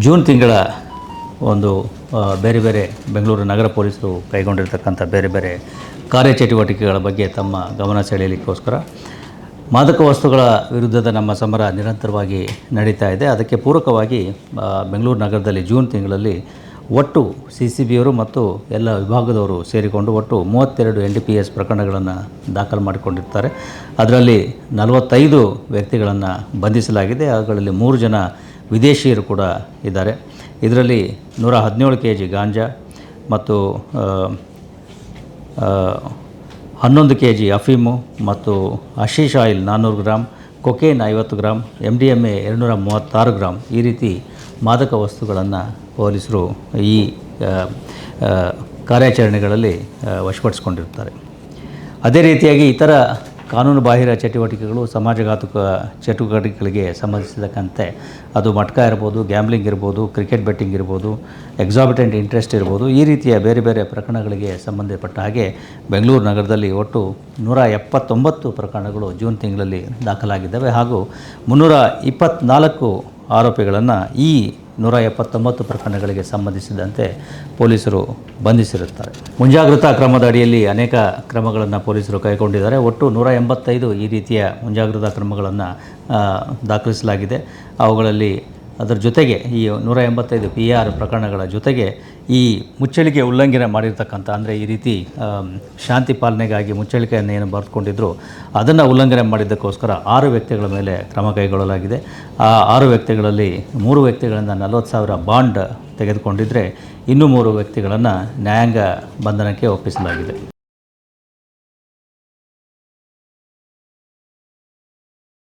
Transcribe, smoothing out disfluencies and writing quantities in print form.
June ತಿಂಗಳ ಒಂದು ಬೇರೆ ಬೇರೆ ಬೆಂಗಳೂರು ನಗರ ಪೊಲೀಸರು ಕೈಗೊಂಡಿರ್ತಕ್ಕಂಥ ಬೇರೆ ಬೇರೆ ಕಾರ್ಯಚಟುವಟಿಕೆಗಳ ಬಗ್ಗೆ ತಮ್ಮ ಗಮನ ಸೆಳೆಯಲಿಕ್ಕೋಸ್ಕರ ಮಾದಕ ವಸ್ತುಗಳ ವಿರುದ್ಧದ ನಮ್ಮ ಸಮರ ನಿರಂತರವಾಗಿ ನಡೀತಾ ಇದೆ. ಅದಕ್ಕೆ ಪೂರಕವಾಗಿ ಬೆಂಗಳೂರು ನಗರದಲ್ಲಿ ಜೂನ್ ತಿಂಗಳಲ್ಲಿ ಒಟ್ಟು CCBಯವರು ಮತ್ತು ಎಲ್ಲ ವಿಭಾಗದವರು ಸೇರಿಕೊಂಡು ಒಟ್ಟು 32 NDPS ಪ್ರಕರಣಗಳನ್ನು ದಾಖಲು ಮಾಡಿಕೊಂಡಿರ್ತಾರೆ. ಅದರಲ್ಲಿ 45 ವ್ಯಕ್ತಿಗಳನ್ನು ಬಂಧಿಸಲಾಗಿದೆ. ಅವುಗಳಲ್ಲಿ 3 ಜನ ವಿದೇಶಿಯರು ಕೂಡ ಇದ್ದಾರೆ. ಇದರಲ್ಲಿ 117 kg ಗಾಂಜಾ ಮತ್ತು 11 kg ಅಫೀಮು ಮತ್ತು ಹಶೀಶ್ oil 400 gram, cocaine 50 gram, MDMA 236 gram ಈ ರೀತಿ ಮಾದಕ ವಸ್ತುಗಳನ್ನು ಪೊಲೀಸರು ಈ ಕಾರ್ಯಾಚರಣೆಗಳಲ್ಲಿ ವಶಪಡಿಸಿಕೊಂಡಿರ್ತಾರೆ. ಅದೇ ರೀತಿಯಾಗಿ ಇತರ ಕಾನೂನು ಬಾಹಿರ ಚಟುವಟಿಕೆಗಳು, ಸಮಾಜಘಾತುಕ ಚಟುವಟಿಕೆಗಳಿಗೆ ಸಂಬಂಧಿಸಿದಂತೆ ಅದು ಮಟ್ಕ ಇರ್ಬೋದು, ಗ್ಯಾಮ್ಲಿಂಗ್ ಇರ್ಬೋದು, ಕ್ರಿಕೆಟ್ ಬೆಟ್ಟಿಂಗ್ ಇರ್ಬೋದು, ಎಕ್ಸಾಬಿಟೆಂಟ್ ಇಂಟ್ರೆಸ್ಟ್ ಇರ್ಬೋದು, ಈ ರೀತಿಯ ಬೇರೆ ಬೇರೆ ಪ್ರಕರಣಗಳಿಗೆ ಸಂಬಂಧಪಟ್ಟ ಹಾಗೆ ಬೆಂಗಳೂರು ನಗರದಲ್ಲಿ ಒಟ್ಟು 179 ಪ್ರಕರಣಗಳು ಜೂನ್ ತಿಂಗಳಲ್ಲಿ ದಾಖಲಾಗಿದ್ದಾವೆ. ಹಾಗೂ 324 ಆರೋಪಿಗಳನ್ನು ಈ 179 ಪ್ರಕರಣಗಳಿಗೆ ಸಂಬಂಧಿಸಿದಂತೆ ಪೊಲೀಸರು ಬಂಧಿಸಿರುತ್ತಾರೆ. ಮುಂಜಾಗ್ರತಾ ಕ್ರಮದ ಅಡಿಯಲ್ಲಿ ಅನೇಕ ಕ್ರಮಗಳನ್ನು ಪೊಲೀಸರು ಕೈಗೊಂಡಿದ್ದಾರೆ. ಒಟ್ಟು 185 ಈ ರೀತಿಯ ಮುಂಜಾಗ್ರತಾ ಕ್ರಮಗಳನ್ನು ದಾಖಲಿಸಲಾಗಿದೆ. ಅವುಗಳಲ್ಲಿ ಅದರ ಜೊತೆಗೆ ಈ 185 PR ಪ್ರಕರಣಗಳ ಜೊತೆಗೆ ಈ ಮುಚ್ಚಳಿಕೆ ಉಲ್ಲಂಘನೆ ಮಾಡಿರ್ತಕ್ಕಂಥ, ಅಂದರೆ ಈ ರೀತಿ ಶಾಂತಿ ಪಾಲನೆಗಾಗಿ ಮುಚ್ಚಳಿಕೆಯನ್ನು ಏನು ಬರೆದುಕೊಂಡಿದ್ರು ಅದನ್ನು ಉಲ್ಲಂಘನೆ ಮಾಡಿದ್ದಕ್ಕೋಸ್ಕರ 6 ವ್ಯಕ್ತಿಗಳ ಮೇಲೆ ಕ್ರಮ ಕೈಗೊಳ್ಳಲಾಗಿದೆ. ಆ 6 ವ್ಯಕ್ತಿಗಳಲ್ಲಿ 3 ವ್ಯಕ್ತಿಗಳಿಂದ 40,000 ಬಾಂಡ್ ತೆಗೆದುಕೊಂಡಿದ್ದರೆ, ಇನ್ನೂ 3 ವ್ಯಕ್ತಿಗಳನ್ನು ನ್ಯಾಯಾಂಗ ಬಂಧನಕ್ಕೆ ಒಪ್ಪಿಸಲಾಗಿದೆ.